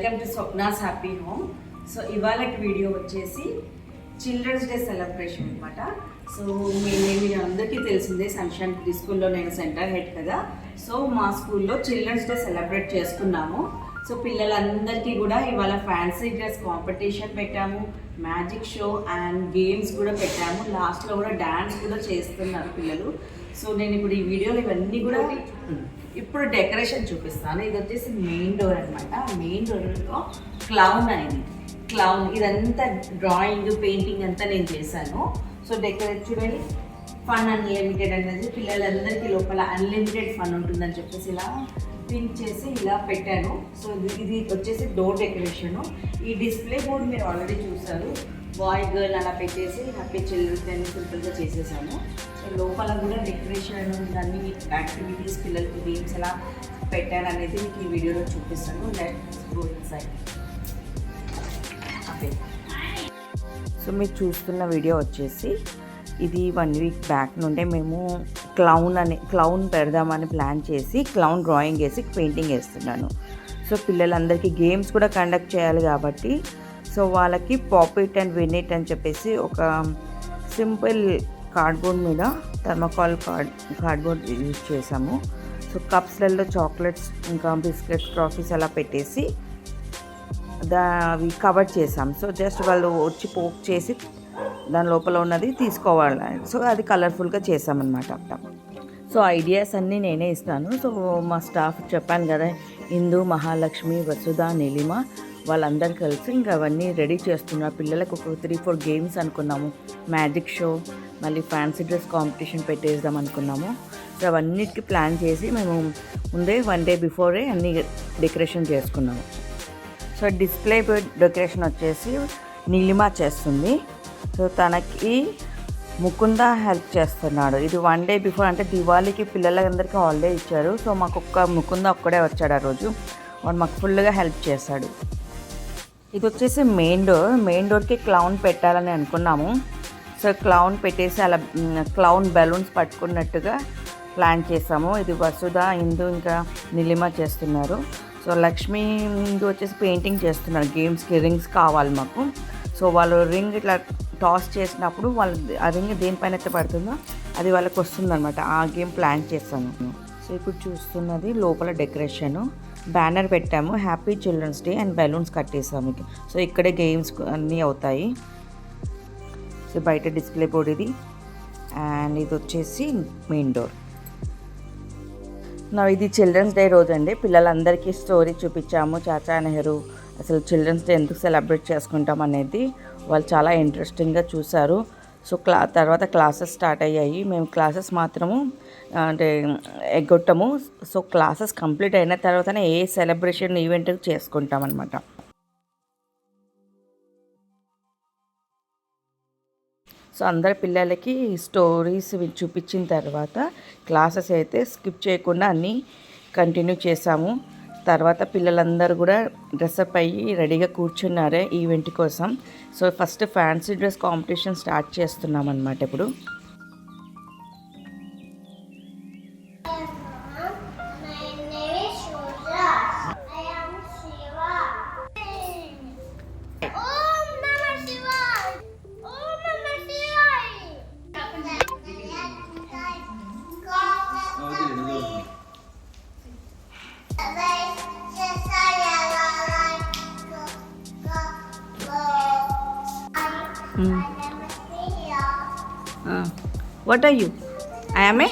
Welcome to Swapna's happy home. So ఇవాళ video వచ్చేసి children's day celebration అనమాట. సో మీ అందరికీ తెలిసిందే, సన్షైన్ ప్రీ స్కూల్లో నేను సెంటర్ హెడ్ కదా. సో మా స్కూల్లో చిల్డ్రన్స్ డే సెలబ్రేట్ చేసుకున్నాము. సో పిల్లలందరికీ కూడా ఇవాళ ఫ్యాన్సీ డ్రెస్ కాంపిటీషన్ పెట్టాము, మ్యాజిక్ షో అండ్ గేమ్స్ కూడా పెట్టాము. లాస్ట్లో కూడా డ్యాన్స్ కూడా చేస్తున్నారు పిల్లలు. సో నేను ఇప్పుడు ఈ వీడియోలో ఇవన్నీ కూడా ఇప్పుడు డెకరేషన్ చూపిస్తాను. ఇది వచ్చేసి మెయిన్ డోర్ అనమాట. మెయిన్ డోర్లో క్లౌన్ అయింది. క్లౌన్ ఇదంతా డ్రాయింగ్ పెయింటింగ్ అంతా నేను చేశాను. సో డెకరేట్ చూడండి, ఫన్ అన్లిమిటెడ్ అనేది పిల్లలందరికీ లోపల అన్లిమిటెడ్ ఫన్ ఉంటుందని చెప్పేసి ఇలా థింక్ చేసి ఇలా పెట్టాను. సో ఇది వచ్చేసి డోర్ డెకరేషను. ఈ డిస్ప్లే బోర్డ్ మీరు ఆల్రెడీ చూసారు, బాయ్ గర్ల్ అలా పెట్టేసి హ్యాపీ చిల్డ్రన్స్ సింపుల్గా చేసేసాను. సో లోపల కూడా డెకరేషన్ అన్ని యాక్టివిటీస్ పిల్లలకి గేమ్స్ ఎలా పెట్టాను అనేది మీకు ఈ వీడియోలో చూపిస్తాను. Let's go inside. Okay, so మీరు చూస్తున్న వీడియో వచ్చేసి ఇది 1 వీక్ బ్యాక్ నుండే మేము క్లౌన్ పెడదామని ప్లాన్ చేసి క్లౌన్ డ్రాయింగ్ వేసి పెయింటింగ్ వేస్తున్నాను. సో పిల్లలందరికీ గేమ్స్ కూడా కండక్ట్ చేయాలి కాబట్టి సో వాళ్ళకి పాపిట్ అండ్ వినిట్ అని చెప్పేసి ఒక సింపుల్ కార్డ్బోర్డ్ మీద థర్మాకోల్ కార్డ్బోర్డ్ యూజ్ చేసాము. సో కప్స్లలో చాక్లెట్స్ ఇంకా బిస్కెట్స్ ట్రాఫీస్ అలా పెట్టేసి అవి కవర్ చేసాం. సో జస్ట్ వాళ్ళు వచ్చి పోక్ చేసి దాని లోపల ఉన్నది తీసుకోవాలి. సో అది కలర్ఫుల్గా చేసామన్నమాట. సో ఐడియాస్ అన్నీ నేనే ఇస్తాను. సో మా స్టాఫ్ చెప్పాను కదా, ఇందు, మహాలక్ష్మి, వసుధ, నీలిమ వాళ్ళందరూ కలిసి ఇంకా అవన్నీ రెడీ చేస్తున్నారు. పిల్లలకు ఒక 3-4 గేమ్స్ అనుకున్నాము, మ్యాజిక్ షో, మళ్ళీ ఫ్యాన్సీ డ్రెస్ కాంపిటీషన్ పెట్టేద్దాం అనుకున్నాము. సో అవన్నిటికీ ప్లాన్ చేసి మేము ముందే 1 డే బిఫోరే అన్నీ డెకరేషన్ చేసుకున్నాము. సో డిస్ప్లే డెకరేషన్ వచ్చేసి నీలిమ చేస్తుంది. సో తనకి ముకుంద హెల్ప్ చేస్తున్నాడు. ఇది 1 డే బిఫోర్, అంటే దివాళీకి పిల్లలందరికీ హాలిడే ఇచ్చారు. సో మాకు ముకుంద ఒక్కడే వచ్చాడు ఆ రోజు. వాడు మాకు ఫుల్గా హెల్ప్ చేశాడు. ఇది వచ్చేసి మెయిన్ డోర్కి క్లౌన్ పెట్టాలని అనుకున్నాము. సో క్లౌన్ పెట్టేసి అలా క్లౌన్ బెలూన్స్ పట్టుకున్నట్టుగా ప్లాన్ చేసాము. ఇది వసుధ, ఇందు ఇంకా నీలిమ చేస్తున్నారు. సో లక్ష్మి ఇందు వచ్చేసి పెయింటింగ్ చేస్తున్నారు. గేమ్స్కి రింగ్స్ కావాలి మాకు. సో వాళ్ళు రింగ్ ఇట్లా టాస్ చేసినప్పుడు ఆ రింగ్ దేనిపైన అయితే పడుతుందో అది వాళ్ళకి వస్తుందన్నమాట. ఆ గేమ్ ప్లాన్ చేస్తాను. సో ఇప్పుడు చూస్తున్నది లోపల డెకరేషను. బ్యానర్ పెట్టాము, happy children's day and balloons కట్టేసాము. సో ఇక్కడే గేమ్స్ అన్నీ అవుతాయి. సో బయట డిస్ప్లే బోర్డ్ ఇది, అండ్ ఇది వచ్చేసి మెయిన్ డోర్. ఇది చిల్డ్రన్స్ డే రోజు అండి. పిల్లలందరికీ స్టోరీ చూపించాము, చాచా నెహ్రూ అసలు చిల్డ్రన్స్ డే ఎందుకు సెలబ్రేట్ చేసుకుంటాం అనేది వాళ్ళు చాలా ఇంట్రెస్టింగ్గా చూశారు. సో తర్వాత క్లాసెస్ స్టార్ట్ అయ్యాయి. మేము క్లాసెస్ మాత్రము అంటే ఎగ్గొట్టము. సో క్లాసెస్ కంప్లీట్ అయిన తర్వాతనే ఏ సెలబ్రేషన్ ఈవెంట్ చేసుకుంటాం అనమాట. సో అందరి పిల్లలకి స్టోరీస్ చూపించిన తర్వాత క్లాసెస్ అయితే స్కిప్ చేయకుండా అన్నీ కంటిన్యూ చేసాము. తర్వాత పిల్లలందరూ కూడా డ్రెస్అప్ అయ్యి రెడీగా కూర్చున్నారే ఈవెంట్ కోసం. So first fancy dress competition start చేస్తున్నాం అన్నమాట ఇప్పుడు. What are you? I am a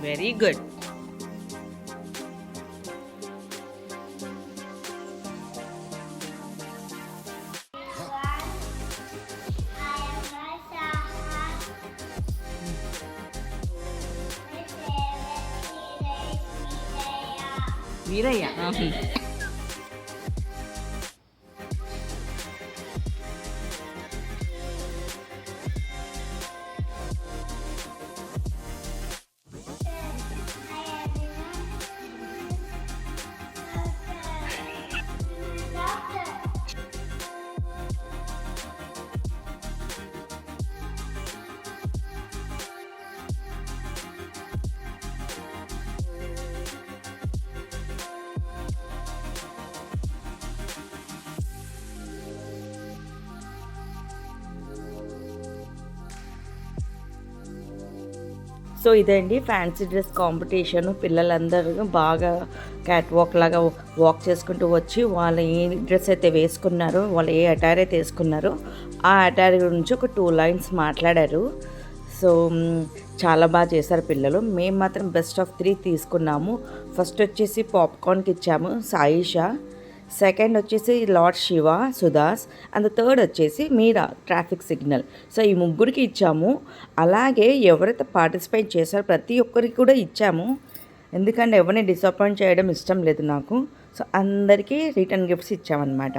very good. Veerayya. So ఇదండి ఫ్యాన్సీ డ్రెస్ కాంపిటీషన్. పిల్లలందరూ బాగా క్యాట్ వాక్ లాగా వాక్ చేసుకుంటూ వచ్చి వాళ్ళు ఏ డ్రెస్ అయితే వేసుకున్నారో, వాళ్ళు ఏ అటైర్ అయితే వేసుకున్నారో ఆ అటైర్ గురించి ఒక 2 లైన్స్ మాట్లాడారు. సో చాలా బాగా చేశారు పిల్లలు. మేము మాత్రం బెస్ట్ ఆఫ్ 3 తీసుకున్నాము. ఫస్ట్ వచ్చేసి పాప్కార్న్కి ఇచ్చాము సాయిషా, సెకండ్ వచ్చేసి లార్డ్ శివ సుదాస్, అండ్ థర్డ్ వచ్చేసి మీరా ట్రాఫిక్ సిగ్నల్. సో ఈ ముగ్గురికి ఇచ్చాము. అలాగే ఎవరైతే పార్టిసిపేట్ చేశారో ప్రతి ఒక్కరికి కూడా ఇచ్చాము. ఎందుకంటే ఎవరిని డిసప్పాయింట్ చేయడం ఇష్టం లేదు నాకు. సో అందరికీ రిటర్న్ గిఫ్ట్స్ ఇచ్చామన్నమాట.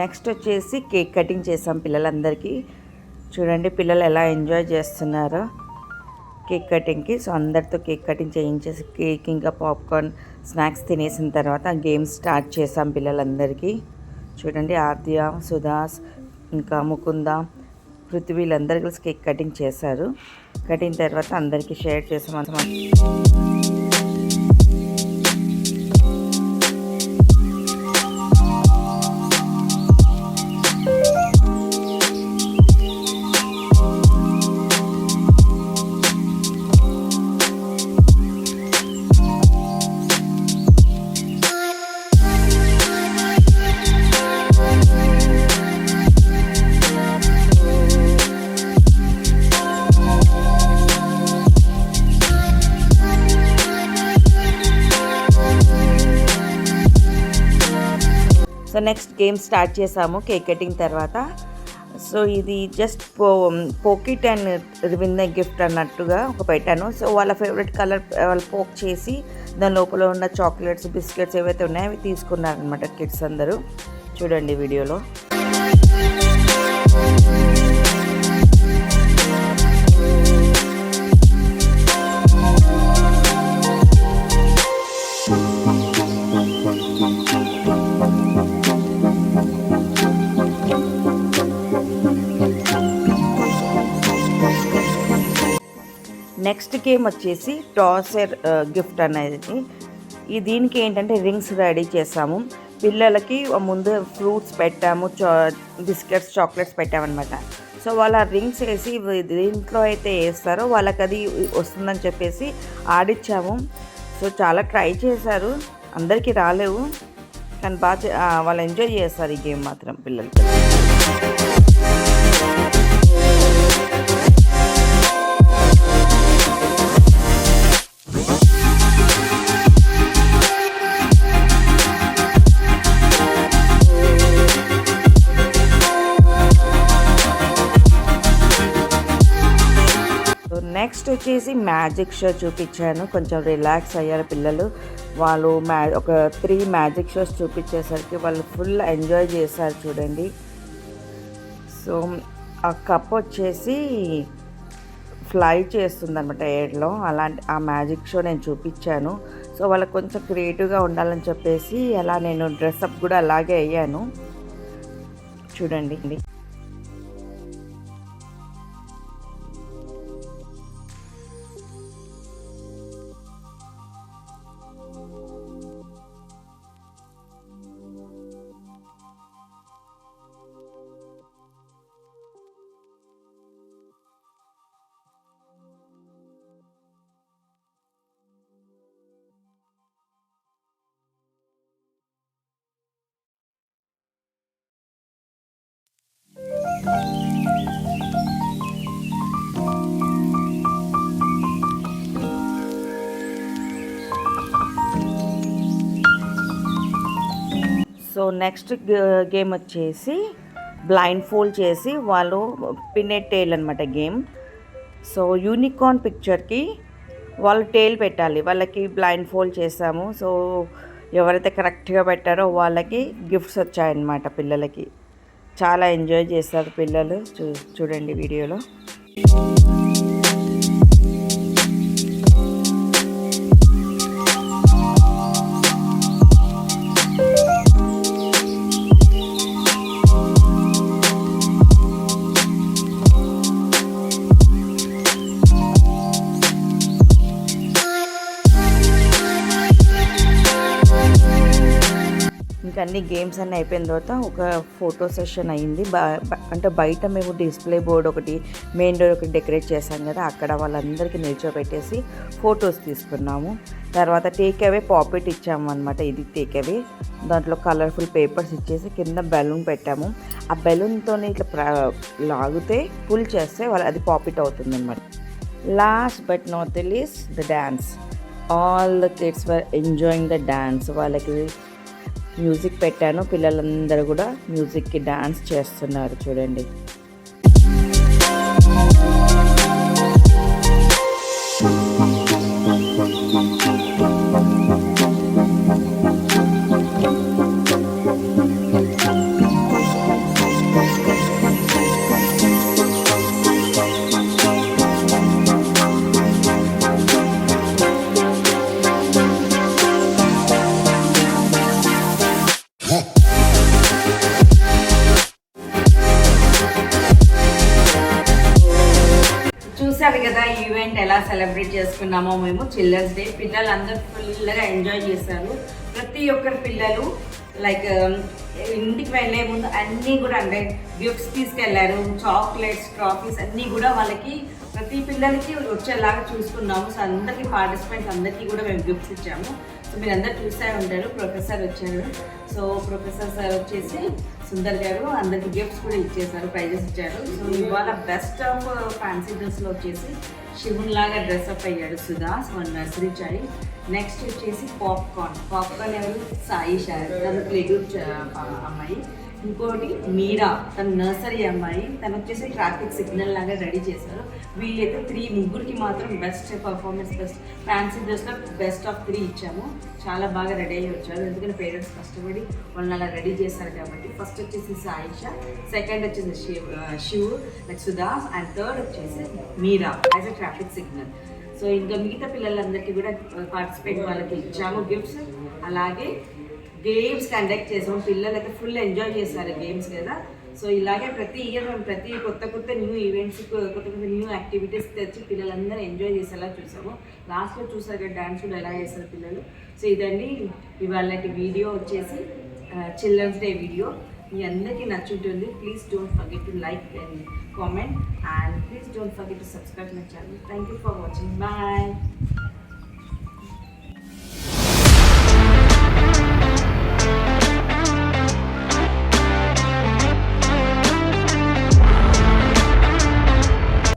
నెక్స్ట్ వచ్చేసి కేక్ కటింగ్ చేసాం పిల్లలందరికీ. చూడండి పిల్లలు ఎలా ఎంజాయ్ చేస్తున్నారో కేక్ కటింగ్కి. సో అందరితో కేక్ కటింగ్ చేయించేసి కేక్ ఇంకా పాప్కార్న్ స్నాక్స్ తినేసిన తర్వాత గేమ్స్ స్టార్ట్ చేసాం పిల్లలందరికీ. చూడండి ఆద్య, సుధాస్, ఇంకా ముకుంద, పృథ్వీలందరూ కలిసి కేక్ కటింగ్ చేశారు. కటింగ్ తర్వాత అందరికీ షేర్ చేసాం. సో నెక్స్ట్ గేమ్ స్టార్ట్ చేసాము కేక్ కటింగ్ తర్వాత. సో ఇది just poke it and win the gift అన్నట్టుగా ఒక పెట్టాను. సో వాళ్ళ ఫేవరెట్ కలర్ వాళ్ళు పోక్ చేసి దాని లోపల ఉన్న చాక్లెట్స్, బిస్కెట్స్ ఏవైతే ఉన్నాయో అవి తీసుకున్నారనమాట కిడ్స్ అందరూ. చూడండి వీడియోలో. నెక్స్ట్ గేమ్ వచ్చేసి టాసర్ గిఫ్ట్ అనేది. దీనికి ఏంటంటే రింగ్స్ రెడీ చేసాము. పిల్లలకి ముందు ఫ్రూట్స్ పెట్టాము, బిస్కెట్స్, చాక్లెట్స్ పెట్టామన్నమాట. సో వాళ్ళ రింగ్స్ వేసి దీంట్లో అయితే వేస్తారో వాళ్ళకి అది వస్తుందని చెప్పేసి ఆడిచ్చాము. సో చాలా ట్రై చేశారు, అందరికీ రాలేవు, కానీ బాగా వాళ్ళు ఎంజాయ్ చేస్తారు ఈ గేమ్ మాత్రం పిల్లలు. నెక్స్ట్ వచ్చేసి మ్యాజిక్ షో చూపించాను. కొంచెం రిలాక్స్ అయ్యారు పిల్లలు. వాళ్ళు ఒక 3 మ్యాజిక్ షోస్ చూపించేసరికి వాళ్ళు ఫుల్ ఎంజాయ్ చేశారు చూడండి. సో ఆ కప్ వచ్చేసి ఫ్లై చేస్తుంది అనమాట ఎయిర్లో. అలాంటి ఆ మ్యాజిక్ షో నేను చూపించాను. సో వాళ్ళకి కొంచెం క్రియేటివ్గా ఉండాలని చెప్పేసి అలా నేను డ్రెస్అప్ కూడా అలాగే అయ్యాను. చూడండి. నెక్స్ట్ గేమ్ వచ్చేసి బ్లైండ్ ఫోల్డ్ చేసి వాళ్ళు పిన్నెట్ టేల్ అనమాట గేమ్. సో యూనికార్న్ పిక్చర్కి వాళ్ళు టేల్ పెట్టాలి, వాళ్ళకి బ్లైండ్ ఫోల్డ్ చేసాము. సో ఎవరైతే కరెక్ట్గా పెట్టారో వాళ్ళకి గిఫ్ట్స్ వచ్చాయన్నమాట పిల్లలకి. చాలా ఎంజాయ్ చేస్తారు పిల్లలు. చూడండి వీడియోలో. ఇంకా అన్ని గేమ్స్ అన్నీ అయిపోయిన తర్వాత ఒక ఫోటో సెషన్ అయింది. అంటే బయట మేము డిస్ప్లే బోర్డ్ ఒకటి, మెయిన్ డోర్ ఒకటి డెకరేట్ చేసాం కదా, అక్కడ వాళ్ళందరికీ నిల్చోబెట్టేసి ఫొటోస్ తీసుకున్నాము. తర్వాత టేక్ అవే పాపెట్ ఇచ్చాము అనమాట. ఇది టేక్ అవే. దాంట్లో కలర్ఫుల్ పేపర్స్ ఇచ్చేసి కింద బెలూన్ పెట్టాము. ఆ బెలూన్తో ఇట్లా లాగితే పుల్ చేస్తే అది పాపెట్ అవుతుంది అనమాట. Last but not the least the dance. All the kids were enjoying the dance. వాళ్ళకి మ్యూజిక్ పెట్టాను, పిల్లలందరూ కూడా మ్యూజిక్కి డ్యాన్స్ చేస్తున్నారు చూడండి. చూసారు కదా ఈవెంట్ ఎలా సెలబ్రేట్ చేసుకున్నామో మేము. చిల్డ్రన్స్ డే పిల్లలందరూ ఫుల్గా ఎంజాయ్ చేశారు. ప్రతి ఒక్కరి పిల్లలు లైక్ ఇంటికి వెళ్ళే ముందు అన్నీ కూడా అంటే గిఫ్ట్స్ తీసుకెళ్లారు, చాక్లెట్స్, ట్రాఫీస్ అన్నీ కూడా వాళ్ళకి ప్రతి పిల్లలకి వచ్చేలాగా చూసుకున్నాము. సో అందరికీ పార్టిసిపెంట్స్ అందరికీ కూడా మేము గిఫ్ట్స్ ఇచ్చాము. సో మీరు అందరు చూసే ఉంటారు. ప్రొఫెసర్ వచ్చారు. సో ప్రొఫెసర్ సార్ వచ్చేసి సుందర్ గారు అందరికి గిఫ్ట్స్ కూడా ఇచ్చేసారు, ప్రైజెస్ ఇచ్చారు. సో ఇవాళ బెస్ట్ ఆఫ్ ఫ్యాన్సీ డ్రెస్లో వచ్చేసి శివున్ లాగా డ్రెస్అప్ అయ్యాడు Sudha, so nursery child. Next వచ్చేసి పాప్కార్న్ ఎవరు? సాయి షార్, తను ప్లే గ్రూప్ అమ్మాయి. ఇంకోటి మీరా, తన నర్సరీ అమ్మాయి, తను వచ్చేసి ట్రాఫిక్ సిగ్నల్ లాగా రెడీ చేశారు. వీళ్ళైతే ముగ్గురికి మాత్రం బెస్ట్ పర్ఫార్మెన్స్, బెస్ట్ ఫ్యాన్సీ డ్రెస్లో బెస్ట్ ఆఫ్ 3 ఇచ్చాము. చాలా బాగా రెడీ అయ్యి వచ్చారు, ఎందుకంటే పేరెంట్స్ కష్టపడి వాళ్ళని అలా రెడీ చేశారు కాబట్టి. ఫస్ట్ వచ్చేసి సాయిష, సెకండ్ వచ్చేసి Shiv like Sudha, and third వచ్చేసి Meera as a traffic signal. So ఇంకా మిగతా పిల్లలందరికీ కూడా పార్టిసిపేట్ వాళ్ళకి ఇచ్చాము గిఫ్ట్స్. అలాగే గేమ్స్ కండక్ట్ చేసాము. పిల్లలు అయితే ఫుల్ ఎంజాయ్ చేశారు గేమ్స్ కదా. సో ఇలాగే ప్రతి ఇయర్ మేము ప్రతి కొత్త న్యూ ఈవెంట్స్, కొత్త న్యూ యాక్టివిటీస్ తెచ్చి పిల్లలందరూ ఎంజాయ్ చేసేలా చూసాము. లాస్ట్లో చూసారు కదా డ్యాన్స్ కూడా ఎలా చేస్తారు పిల్లలు. సో ఇదండి ఇవాళ వీడియో వచ్చేసి చిల్డ్రన్స్ డే వీడియో. మీ అందరికీ నచ్చుంటుంది. Please don't forget to like and comment, and please don't forget to subscribe my channel. Thank you for watching. Bye.